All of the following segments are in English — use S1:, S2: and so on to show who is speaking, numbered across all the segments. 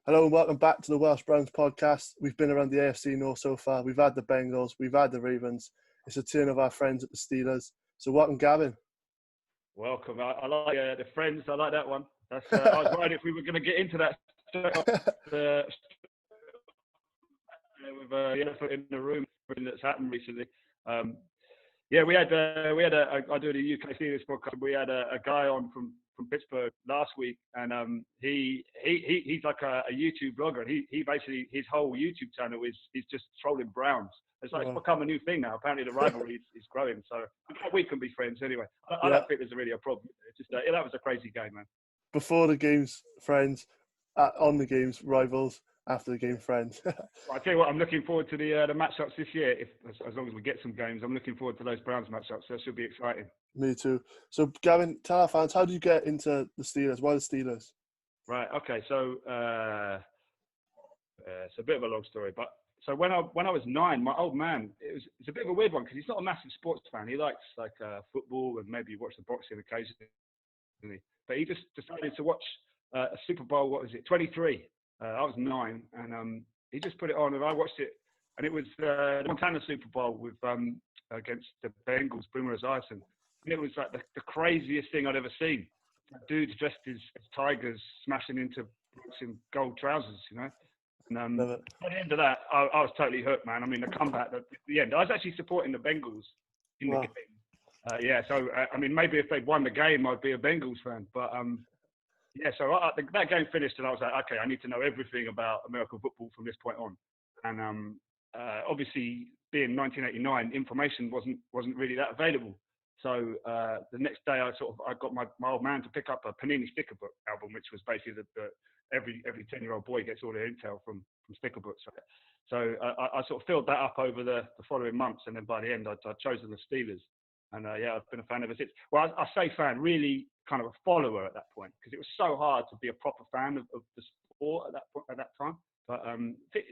S1: Hello and welcome back to the Welsh Browns podcast. We've been around the AFC North so far. We've had the Bengals, we've had the Ravens. It's a turn of our friends at the Steelers. So welcome, Gavin.
S2: Welcome. I like the friends. I like that one. That's, I was worried if we were going to get into that with the elephant in the room that's happened recently. We had I do the UK Steelers podcast. We had a guy on from Pittsburgh last week, and he's like a YouTube blogger, and he basically, his whole YouTube channel is just trolling Browns. It's become a new thing now. Apparently the rivalry is growing, so we can be friends anyway. I don't think there's really a problem. It's just that was a crazy game, man.
S1: Before the games, friends. On the games, rivals. After the game, friends.
S2: I tell you what, I'm looking forward to the matchups this year. As long as we get some games, I'm looking forward to those Browns matchups. That should be exciting.
S1: Me too. So, Gavin, tell our fans, how did you get into the Steelers? Why the Steelers?
S2: Right. Okay. So it's a bit of a long story, but so when I was 9, my old man, it's a bit of a weird one because he's not a massive sports fan. He likes football and maybe watch the boxing occasionally, but he just decided to watch a Super Bowl. What was it? 23. I was 9, and he just put it on, and I watched it, and it was the Montana Super Bowl with against the Bengals, Boomer Esiason, and it was like the craziest thing I'd ever seen. Dudes dressed as tigers smashing into Brooks in gold trousers, you know. And by the end of that, I was totally hooked, man. I mean, the comeback at the end, I was actually supporting the Bengals in the game. So I mean, maybe if they'd won the game, I'd be a Bengals fan, but. So that game finished, and I was like, okay, I need to know everything about American football from this point on. And obviously, being 1989, information wasn't really that available. So the next day, I got my old man to pick up a Panini sticker book album, which was basically every 10-year-old boy gets all their intel from sticker books. So I sort of filled that up over the following months, and then by the end, I'd chosen the Steelers. And I've been a fan ever since. Well, I say fan, really kind of a follower at that point, because it was so hard to be a proper fan of the sport at that time. But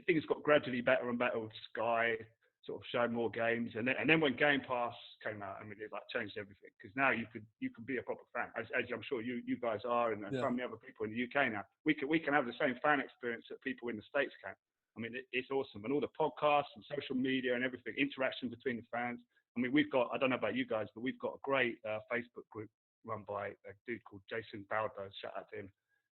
S2: things got gradually better and better with Sky sort of showing more games, and then when Game Pass came out, I mean, it changed everything, because now you can be a proper fan, as I'm sure you guys are, and so many other people in the UK now. We can have the same fan experience that people in the States can. I mean, it's awesome, and all the podcasts and social media and everything, interaction between the fans. I mean, I don't know about you guys, but we've got a great Facebook group run by a dude called Jason Baldo, shout out to him.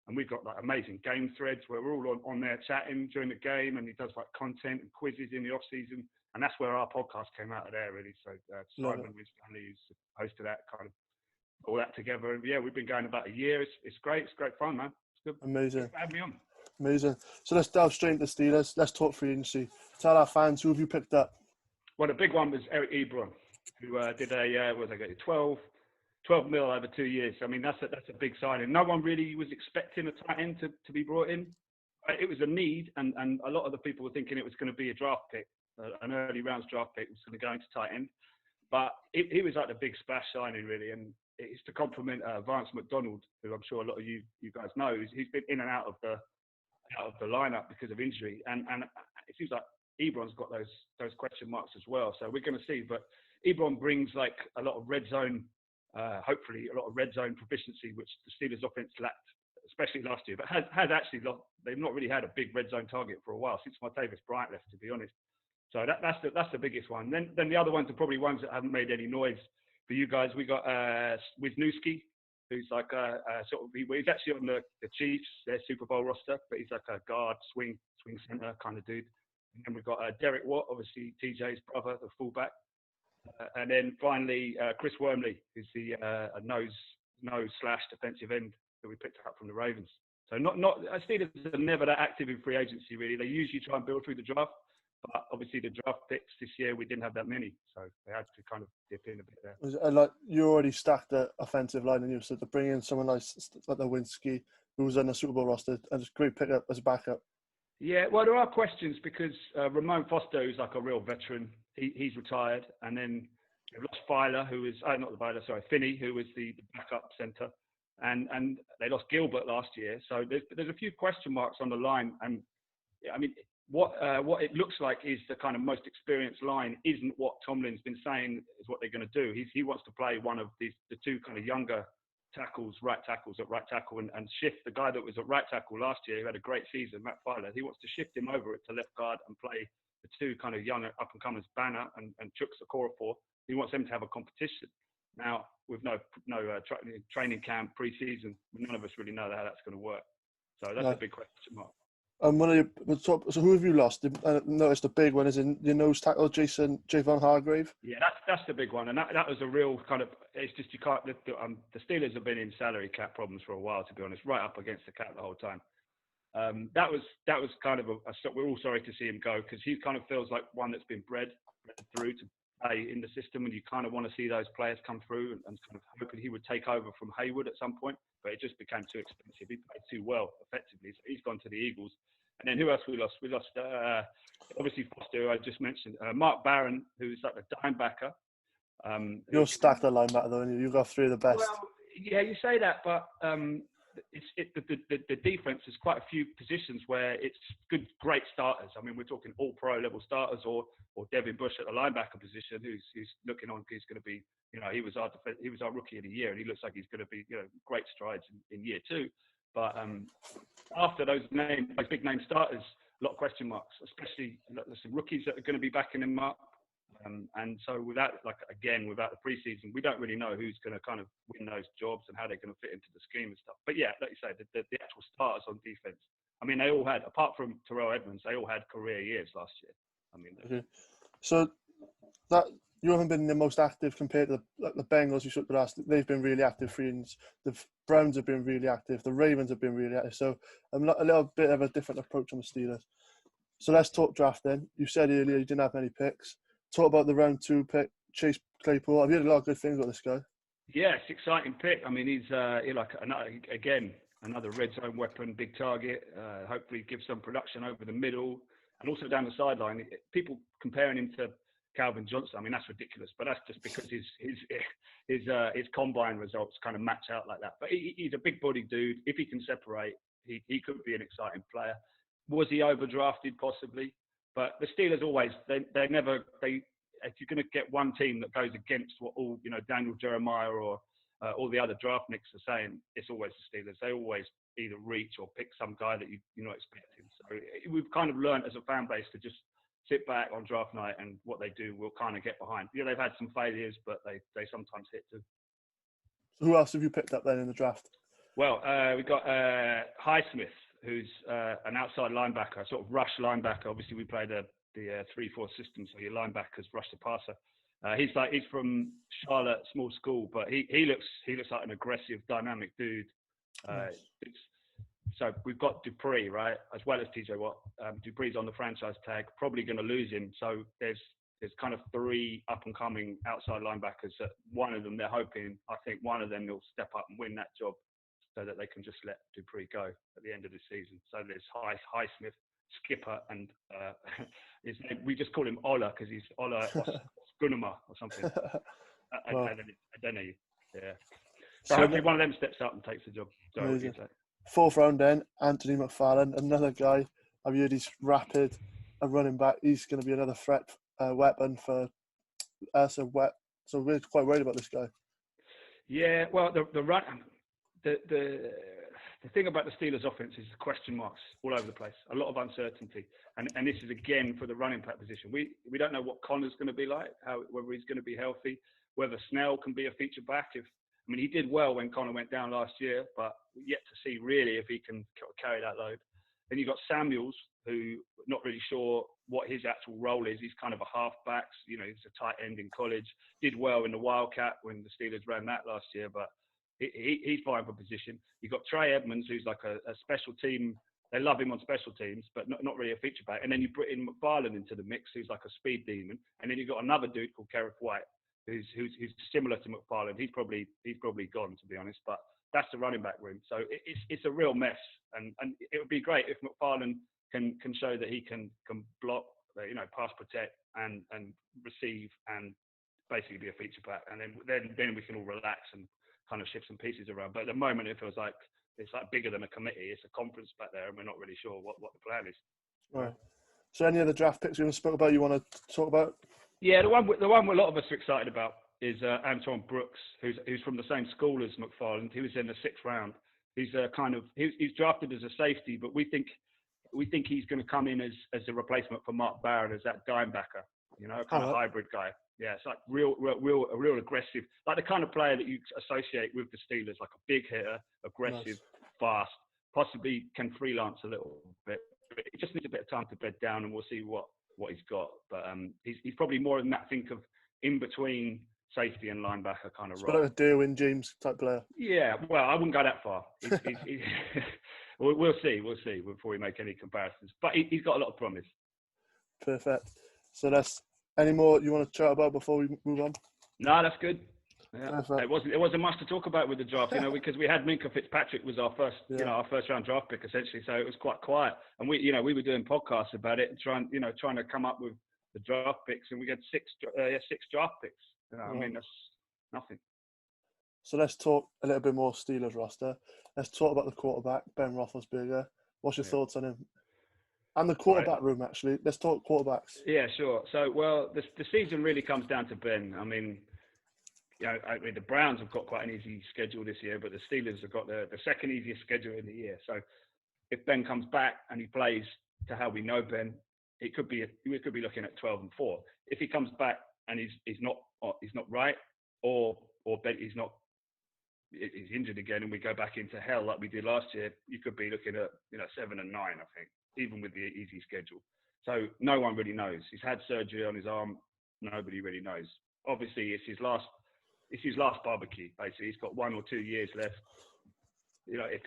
S2: And we've got amazing game threads where we're all on there chatting during the game, and he does content and quizzes in the off season. And that's where our podcast came out of there, really. So Simon Stanley, who's hosted that, kind of all that together. And we've been going about a year. It's great. It's great fun, man. It's good.
S1: Amazing.
S2: Thanks for having me on.
S1: Amazing. So let's delve straight into the Steelers. Let's talk free agency. Tell our fans, who have you picked up?
S2: Well, the big one was Eric Ebron, who did a 12 mil over 2 years. I mean, that's a big signing. No one really was expecting a tight end to be brought in. It was a need, and a lot of the people were thinking it was going to be a draft pick, an early rounds draft pick was going to go into tight end. But he was like the big splash signing, really, and it's to complement Vance McDonald, who I'm sure a lot of you guys know. He's been in and out of the lineup because of injury, and it seems like Ebron's got those question marks as well. So we're going to see. But Ebron brings a lot of red zone, hopefully a lot of red zone proficiency, which the Steelers offense lacked, especially last year. But has actually lost. They've not really had a big red zone target for a while, since Martavis Bryant left, to be honest. So that's the biggest one. Then the other ones are probably ones that haven't made any noise for you guys. We got Wisniewski, who's he's actually on the Chiefs, their Super Bowl roster, but he's like a guard, swing center kind of dude. And then we've got Derek Watt, obviously TJ's brother, the fullback. And then finally, Chris Wormley, who's the nose/defensive end that we picked up from the Ravens. So Steelers are never that active in free agency, really. They usually try and build through the draft. But obviously the draft picks this year, we didn't have that many. So they had to kind of dip in a bit there.
S1: And you already stacked the offensive line, and you said to bring in someone like Nowinski, who was on the Super Bowl roster, and it's a great pickup as a backup.
S2: Yeah, well, there are questions because Ramon Foster, who's like a real veteran, he's retired. And then they've lost Finney, who was the backup centre. And they lost Gilbert last year. So there's a few question marks on the line. And I mean, what it looks like is the kind of most experienced line isn't what Tomlin's been saying is what they're going to do. He wants to play one of the two kind of younger right tackles at right tackle, and shift the guy that was at right tackle last year, who had a great season, Matt Filer. He wants to shift him over to left guard and play the two kind of young up-and-comers, Banner and Chuks Okorafor. He wants them to have a competition. Now, with no training camp, pre-season, none of us really know how that's going to work. So that's a big question mark.
S1: So who have you lost? I noticed the big one is in your nose tackle, Javon Hargrave.
S2: Yeah, that's the big one, and that was a real kind of. It's just you can't. The Steelers have been in salary cap problems for a while, to be honest, right up against the cap the whole time. That was kind of we're all sorry to see him go, because he kind of feels like one that's been bred through to play in the system, and you kind of want to see those players come through, and kind of hoping he would take over from Hayward at some point, but it just became too expensive. He played too well effectively, so he's gone to the Eagles. And then who else we lost? We lost obviously Foster, who I just mentioned, Mark Barron, who's like a linebacker.
S1: You're stacked at linebacker though, and you've got three of the best.
S2: Well, yeah, you say that, but the defense is quite a few positions where it's great starters. I mean, we're talking all pro level starters, or Devin Bush at the linebacker position, who's looking on. He's going to be, he was our rookie of the year, and he looks like he's going to be, great strides in year two. But after those big name starters, a lot of question marks, especially some rookies that are going to be backing them up. And so without the preseason, we don't really know who's going to kind of win those jobs and how they're going to fit into the scheme and stuff. But yeah, like you say, the actual starters on defense, I mean, they all had, apart from Terrell Edmonds, they all had career years last year. I mean,
S1: okay. So that you haven't been the most active compared to the Bengals. You should have asked. They've been really active. Friends. The Browns have been really active. The Ravens have been really active. So a little bit of a different approach on the Steelers. So let's talk draft then. You said earlier you didn't have many picks. Talk about the round 2 pick, Chase Claypool. I've heard a lot of good things about this guy.
S2: Yeah, it's an exciting pick. I mean, he's like another red zone weapon, big target. Hopefully, give some production over the middle and also down the sideline. People comparing him to Calvin Johnson, I mean, that's ridiculous. But that's just because his combine results kind of match out like that. But he's a big-bodied dude. If he can separate, he could be an exciting player. Was he overdrafted? Possibly. But the Steelers always, if you're going to get one team that goes against what all, Daniel Jeremiah or all the other draftniks are saying, it's always the Steelers. They always either reach or pick some guy that you're not expecting. So we've kind of learned as a fan base to just sit back on draft night, and what they do, we'll kind of get behind. They've had some failures, but they sometimes hit too.
S1: So who else have you picked up then in the draft?
S2: Well, we've got Highsmith, who's an outside linebacker, sort of rush linebacker. Obviously, we play the 3-4 system, so your linebackers rush the passer. He's from Charlotte, small school, but he looks like an aggressive, dynamic dude.
S1: Nice.
S2: So we've got Dupree, right, as well as TJ Watt. Dupree's on the franchise tag, probably going to lose him. So there's kind of 3 up-and-coming outside linebackers. That one of them, they're hoping, I think one of them will step up and win that job, so that they can just let Dupree go at the end of the season. So there's Highsmith, skipper, and his name, we just call him Ola because he's Ola Osgunuma or something. I don't know. Yeah. So hopefully one of them steps up and takes the job. Sorry,
S1: 4th round then, Anthony McFarland, another guy. I've heard he's rapid, a running back. He's going to be another threat weapon for us. So we're quite worried about this guy. Yeah,
S2: well, the run. The thing about the Steelers' offense is the question marks all over the place. A lot of uncertainty, and this is again for the running back position. We don't know what Connor's going to be like, whether he's going to be healthy, whether Snell can be a feature back. He did well when Connor went down last year, but yet to see really if he can carry that load. Then you've got Samuels, who not really sure what his actual role is. He's kind of a halfback. He's a tight end in college. Did well in the Wildcat when the Steelers ran that last year, but he's vying for position. You've got Trey Edmonds, who's like a special team. They love him on special teams, but not really a feature back. And then you put in McFarland into the mix, who's like a speed demon. And then you've got another dude called Kerrith White, who's similar to McFarland. He's probably gone, to be honest. But that's the running back room. So it's a real mess. And it would be great if McFarland can show that he can block, pass protect and receive and basically be a feature back. And then we can all relax and kind of shift some pieces around. But at the moment, it feels like it's like bigger than a committee. It's a conference back there, and we're not really sure what the plan is.
S1: Right. So any other draft picks we haven't spoke about you want to talk about?
S2: Yeah, the one a lot of us are excited about is Antoine Brooks, who's from the same school as McFarland. He was in the 6th round. He's he's drafted as a safety, but we think he's going to come in as a replacement for Mark Barron as that dime backer, kind of hybrid guy. Yeah, it's like real aggressive, like the kind of player that you associate with the Steelers, like a big hitter, aggressive, fast, possibly can freelance a little bit. He just needs a bit of time to bed down, and we'll see what he's got. But he's probably more than that. Think of in between safety and linebacker kind of role.
S1: Like a Derwin James type player.
S2: Yeah, well, I wouldn't go that far. We'll see before we make any comparisons. But he's got a lot of promise.
S1: Perfect. So that's any more you want to chat about before we move on?
S2: No, that's good. Yeah. It wasn't much to talk about with the draft, because we had Minka Fitzpatrick was our first, our first round draft pick essentially. So it was quite quiet, and we were doing podcasts about it and trying to come up with the draft picks, and we had six draft picks. I mean, that's nothing.
S1: So let's talk a little bit more Steelers roster. Let's talk about the quarterback, Ben Roethlisberger. What's your thoughts on him? And the quarterback room, actually. Let's talk quarterbacks.
S2: Yeah, sure. So, well, the season really comes down to Ben. I mean, the Browns have got quite an easy schedule this year, but the Steelers have got the second easiest schedule in the year. So, if Ben comes back and he plays to how we know Ben, we could be looking at 12-4. If he comes back and he's not right, or he's injured again, and we go back into hell like we did last year, you could be looking at 7-9, I think, even with the easy schedule. So no one really knows. He's had surgery on his arm. Nobody really knows. Obviously, it's his last barbecue. Basically, he's got 1 or 2 years left. If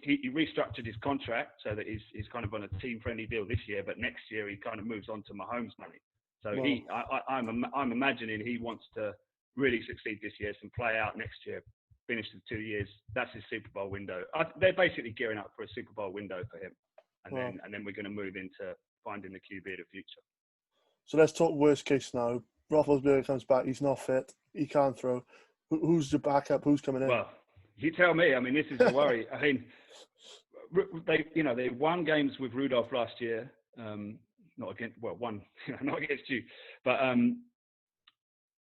S2: he restructured his contract so that he's kind of on a team-friendly deal this year, but next year he kind of moves on to Mahomes' money. So I'm imagining he wants to really succeed this year and play out next year, finish the 2 years. That's his Super Bowl window. They're basically gearing up for a Super Bowl window for him, and then we're going to move into finding the QB of the future.
S1: So let's talk worst case now. Roethlisberger comes back. He's not fit. He can't throw. Who's the backup? Who's coming in?
S2: Well, you tell me. I mean, this is a worry. I mean, they won games with Rudolph last year. Not against you, but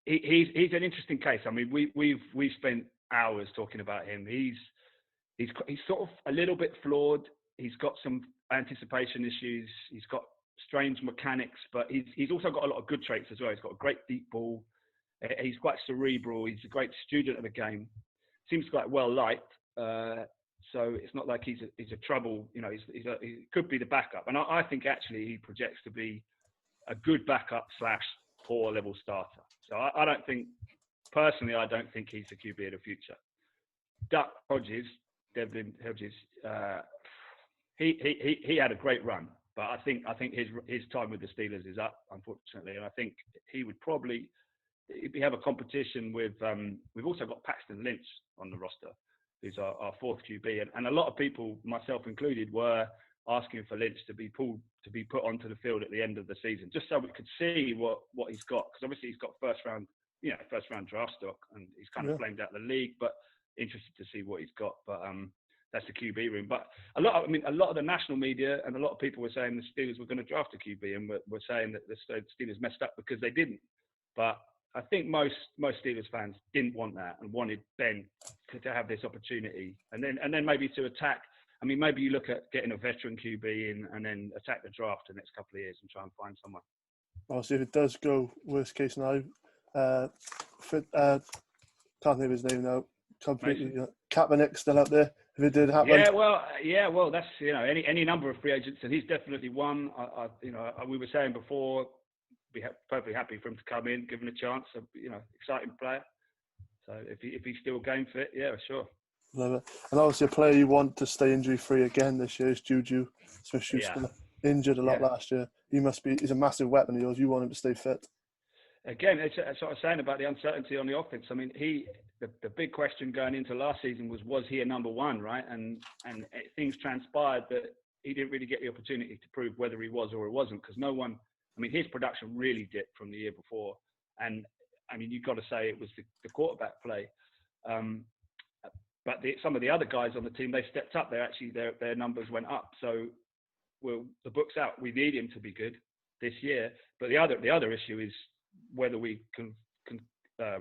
S2: he's an interesting case. I mean, we've spent hours talking about him. He's sort of a little bit flawed. He's got some anticipation issues. He's got strange mechanics, but he's also got a lot of good traits as well. He's got a great deep ball. He's quite cerebral. He's a great student of the game. Seems quite well liked. So it's not like he's a trouble. He could be the backup, and I think actually he projects to be a good backup / poor level starter. So I don't think he's the QB of the future. Devlin Hodges, he had a great run, but I think his time with the Steelers is up, unfortunately, and I think he would probably have a competition with. We've also got Paxton Lynch on the roster, who's our fourth QB, and a lot of people, myself included, were asking for Lynch to be put onto the field at the end of the season, just so we could see what he's got, because obviously he's got first round draft stock, and he's kind of flamed out the league, but interested to see what he's got. But that's the QB room. But a lot of the national media and a lot of people were saying the Steelers were going to draft a QB, and were saying that the Steelers messed up because they didn't. But I think most Steelers fans didn't want that and wanted Ben to have this opportunity, and then maybe to attack. I mean, maybe you look at getting a veteran QB in and then attack the draft the next couple of years and try and find someone.
S1: Well, see if it does go worst case now. Can't think of his name now. Completely, Kaepernick's still up there. If it did happen.
S2: Yeah, well, that's any number of free agents, and he's definitely one. We were saying before, be perfectly happy for him to come in, give him a chance. Exciting player. So if he's still game fit, yeah, sure.
S1: Love it. And obviously a player you want to stay injury free again this year is Juju Smith-Schuster. Injured a lot last year. He's a massive weapon of yours. You want him to stay fit.
S2: Again, it's what I was saying about the uncertainty on the offense. I mean, the big question going into last season was he a number one, right? And things transpired that he didn't really get the opportunity to prove whether he was or he wasn't, because no one. I mean, his production really dipped from the year before, and I mean, you've got to say it was the quarterback play. But some of the other guys on the team, they stepped up. Their numbers went up. So, the book's out. We need him to be good this year. But the other issue is whether we can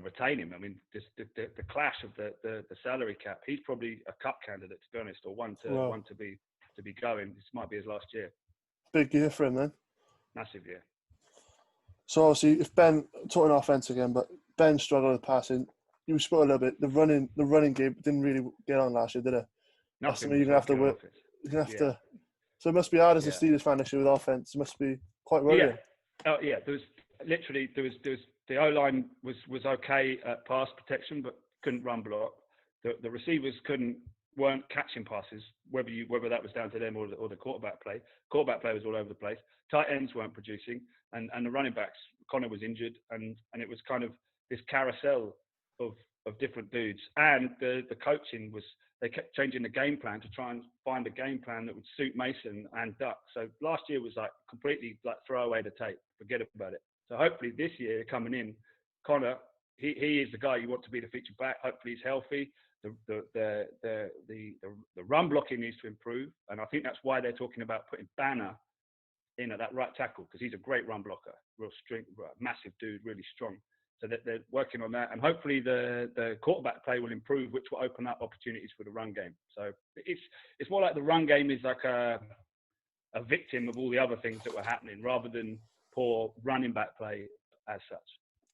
S2: retain him. I mean, just the clash of the salary cap. He's probably a cup candidate, to be honest, or one to be going. This might be his last year.
S1: Big year for him then.
S2: Massive year.
S1: So obviously, if Ben talking offense again, but Ben struggled with passing. You spoke a little bit. The running game didn't really get on last year, did it? That's something you're gonna have to work. You're gonna have to. So it must be hard as a Steelers fan this year with offense. It must be quite worrying.
S2: Yeah. There was the O-line was okay at pass protection, but couldn't run block. The receivers weren't catching passes, whether that was down to them or the quarterback play. Quarterback play was all over the place. Tight ends weren't producing, and the running backs. Connor was injured, and it was kind of this carousel of different dudes. And the coaching was, they kept changing the game plan to try and find a game plan that would suit Mason and Duck. So last year was like completely like throw away the tape, forget about it. So hopefully this year coming in, Connor, he is the guy you want to be the feature back. Hopefully he's healthy. The run blocking needs to improve, and I think that's why they're talking about putting Banner in at that right tackle, because he's a great run blocker, real strength, massive dude, really strong. So they're working on that, and hopefully the quarterback play will improve, which will open up opportunities for the run game. So it's more like the run game is like a victim of all the other things that were happening, rather than poor running back play as such.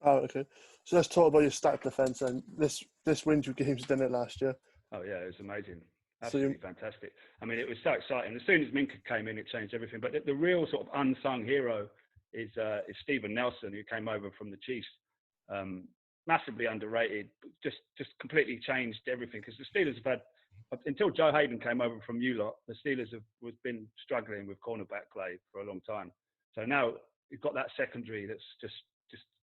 S1: Oh, okay. So let's talk about your stacked defense. And this wins you games, didn't it, last year?
S2: Oh yeah, it was amazing. Absolutely fantastic. I mean, it was so exciting. As soon as Minka came in, it changed everything. But the real sort of unsung hero is Steven Nelson, who came over from the Chiefs. Massively underrated, just completely changed everything, because the Steelers have had, until Joe Hayden came over from ULOT, the Steelers have been struggling with cornerback play for a long time. So now you've got that secondary that's just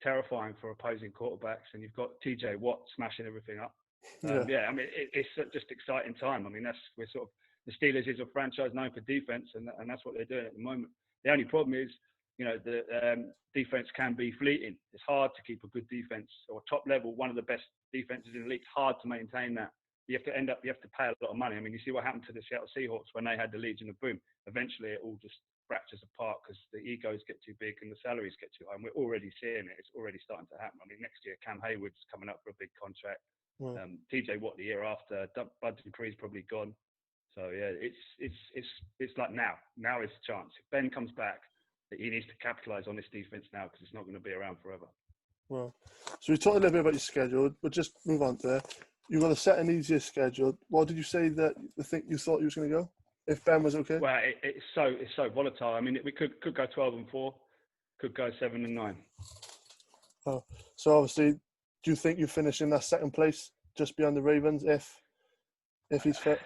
S2: terrifying for opposing quarterbacks, and you've got TJ Watt smashing everything up. I mean, it's just exciting time. I mean, the Steelers is a franchise known for defense, and that's what they're doing at the moment. The only problem is, the defense can be fleeting. It's hard to keep a good defense, or top level, one of the best defenses in the league. It's hard to maintain that. You have to pay a lot of money. I mean, you see what happened to the Seattle Seahawks when they had the Legion of Boom. Eventually, it all just fractures apart because the egos get too big and the salaries get too high. And we're already seeing it. It's already starting to happen. I mean, next year, Cam Hayward's coming up for a big contract. TJ Watt the year after. Bud Dupree's probably gone. So yeah, it's like now. Now is the chance. If Ben comes back, he needs to capitalise on this defense now, because it's not going to be around forever. Well,
S1: so we talked a little bit about your schedule, but just move on to you've got to set an easier schedule. What did you say that you thought you was going to go? If Ben was okay?
S2: Well, it's so volatile. I mean, we could go 12-4, could go 7-9.
S1: Oh, so obviously, do you think you finish in that second place, just beyond the Ravens, if he's fit?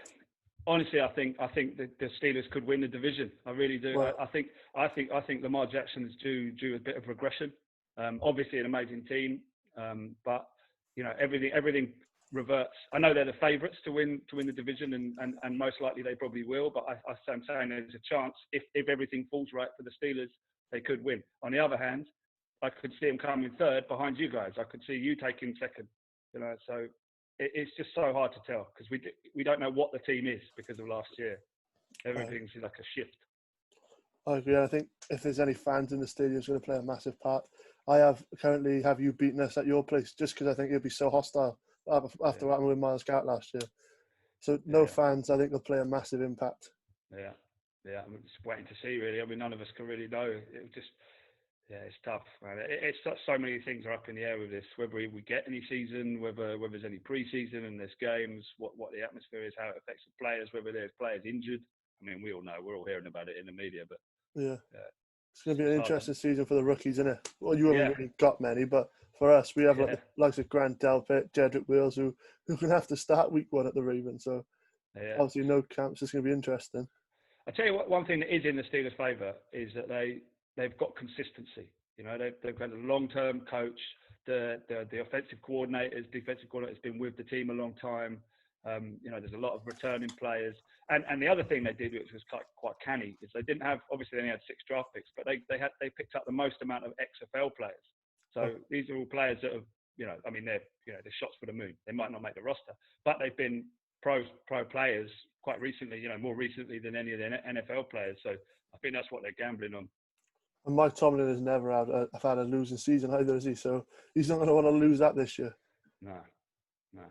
S2: Honestly, I think the Steelers could win the division. I really do. Well, I think Lamar Jackson is due a bit of regression. Obviously, an amazing team, but everything reverts. I know they're the favourites to win the division, and most likely they probably will. But I'm saying there's a chance if everything falls right for the Steelers, they could win. On the other hand, I could see them coming third behind you guys. I could see you taking second. So it's just so hard to tell, because we don't know what the team is because of last year. Everything's like a shift.
S1: I agree. I think if there's any fans in the stadium, it's going to play a massive part. I currently have you beaten us at your place, just because I think it'll be so hostile after what happened with Miles Garrett last year. So no fans, I think, will play a massive impact.
S2: Yeah. I'm just waiting to see, really. I mean, none of us can really know. It's tough, man. It's so many things are up in the air with this. Whether we get any season, whether there's any pre-season and there's games, what the atmosphere is, how it affects the players, whether there's players injured. I mean, we all know. We're all hearing about it in the media, but
S1: it's going to be an interesting season for the rookies, isn't it? Well, you haven't really got many, but for us, we have like the likes of Grant Delpit, Jedrick Wills, who can have to start week one at the Ravens. So obviously, no camps. It's going to be interesting.
S2: I tell you what, one thing that is in the Steelers' favour is that they've got consistency. They've got a long-term coach. The offensive coordinator, defensive coordinator, has been with the team a long time. There's a lot of returning players. And the other thing they did, which was quite canny, is they didn't have, obviously they only had 6 draft picks, but they picked up the most amount of XFL players. So these are all players that have, they're shots for the moon. They might not make the roster, but they've been pro players quite recently, more recently than any of the NFL players. So I think that's what they're gambling on.
S1: And Mike Tomlin has never had a losing season either, has he? So he's not going to want to lose that this year.
S2: No, no.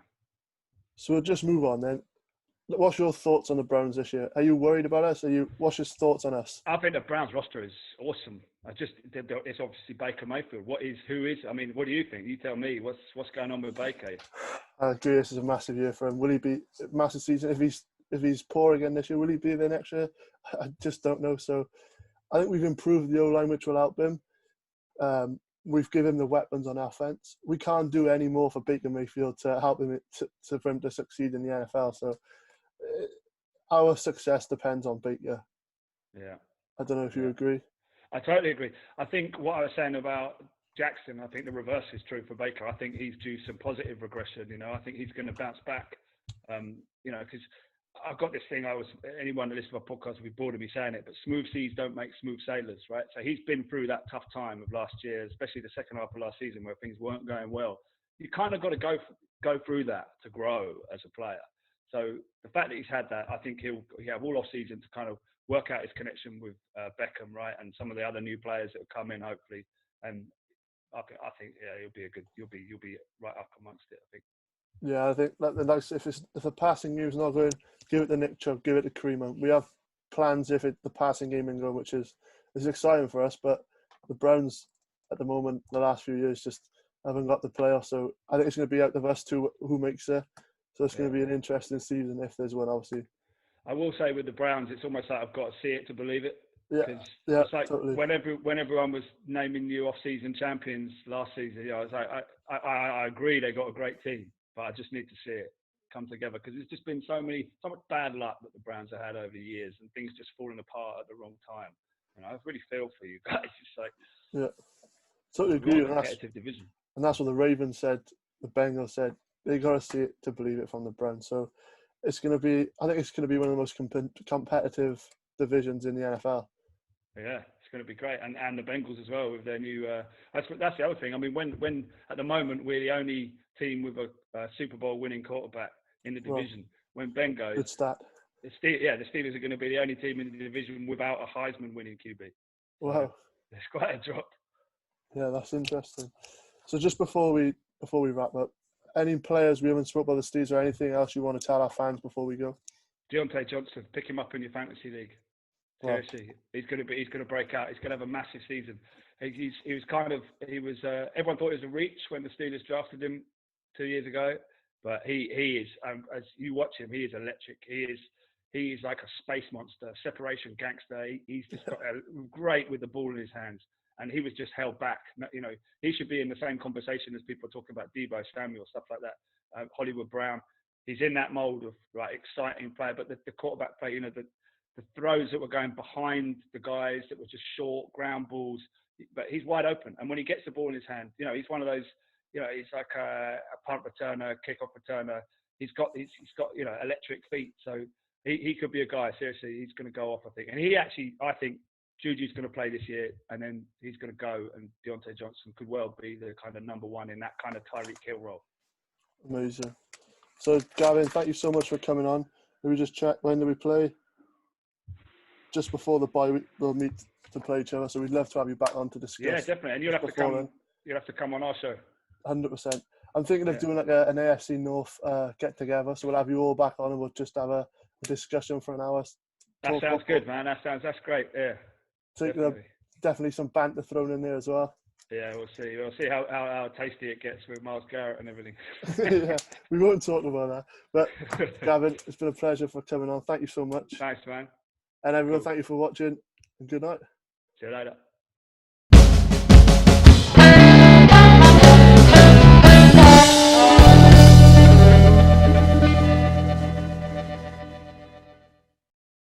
S1: So we'll just move on then. What's your thoughts on the Browns this year? Are you worried about us? What's your thoughts on us?
S2: I think the Browns roster is awesome. It's obviously Baker Mayfield. Who is? I mean, what do you think? You tell me. What's going on with Baker?
S1: I agree. This is a massive year for him. Will he be massive season? If he's poor again this year, will he be there next year? I just don't know. So I think we've improved the O-line, which will help him. We've given him the weapons on offense. We can't do any more for Baker Mayfield to help him for him to succeed in the NFL. So our success depends on Baker.
S2: Yeah.
S1: I don't know if you agree.
S2: I totally agree. I think what I was saying about Jackson, I think the reverse is true for Baker. I think he's due some positive regression. I think he's going to bounce back. Because I've got this thing. Anyone that listens to my podcast will be bored of me saying it, but smooth seas don't make smooth sailors, right? So he's been through that tough time of last year, especially the second half of last season where things weren't going well. You kind of got to go through that to grow as a player. So the fact that he's had that, I think he'll have all off season to kind of work out his connection with Beckham, right, and some of the other new players that will come in hopefully. And I think you'll be right up amongst it. I think. Yeah,
S1: I think if the passing game's not going, give it to Nick Chubb, give it to Kareem. We have plans if the passing game is going, which is exciting for us. But the Browns at the moment, the last few years, just haven't got the playoffs. So I think it's going to be out of us two who makes it. So it's going to be an interesting season if there's one, obviously.
S2: I will say with the Browns, it's almost like I've got to see it to believe it.
S1: Yeah,
S2: it's like
S1: totally.
S2: When everyone was naming new off-season champions last season, I was like, I agree they got a great team, but I just need to see it come together because there's just been so much bad luck that the Browns have had over the years and things just falling apart at the wrong time. I really feel for you guys. It's like
S1: totally agree.
S2: Competitive division,
S1: and that's what the Ravens said. The Bengals said they got to see it to believe it from the Browns. So it's going to be. I think it's going to be one of the most competitive divisions in the NFL.
S2: Yeah, it's going to be great, and the Bengals as well with their new. That's the other thing. I mean, when at the moment we're the only team with a Super Bowl winning quarterback in the division. When Ben goes,
S1: good stat.
S2: The Steelers are going to be the only team in the division without a Heisman winning QB.
S1: Wow,
S2: it's quite a drop.
S1: Yeah, that's interesting. So just before we wrap up, any players we haven't spoke about the Steelers or anything else you want to tell our fans before we go?
S2: Diontae Johnson, pick him up in your fantasy league. Seriously, he's going to break out. He's going to have a massive season. Everyone thought it was a reach when the Steelers drafted him 2 years ago, but he is. As you watch him, he is electric. He is like a space monster, separation gangster. He's just got great with the ball in his hands, and he was just held back. He should be in the same conversation as people are talking about Deebo Samuel, stuff like that. Hollywood Brown. He's in that mold of exciting player, but the quarterback play, the throws that were going behind the guys that were just short ground balls, but he's wide open. And when he gets the ball in his hand, he's one of those, he's like a punt returner, kickoff returner. He's got electric feet. So he could be a guy, seriously, he's going to go off, I think. And I think Juju's going to play this year and then he's going to go, and Diontae Johnson could well be the kind of number one in that kind of Tyreek Hill role.
S1: Amazing. So Gavin, thank you so much for coming on. Let me just check, when do we play? Just before the bye week, we'll meet to play each other. So we'd love to have you back on to discuss.
S2: Yeah, definitely. And you'll have to come on our show.
S1: 100%. I'm thinking of doing an AFC North get together. So we'll have you all back on and we'll just have a discussion for an hour.
S2: That sounds good, man. That's great. Yeah.
S1: Definitely some banter thrown in there as well.
S2: Yeah, we'll see. We'll see how tasty it gets with Myles Garrett and everything.
S1: Yeah, we won't talk about that. But Gavin, it's been a pleasure for coming on. Thank you so much.
S2: Thanks, man.
S1: And everyone, thank you for watching, and good night.
S2: See you later.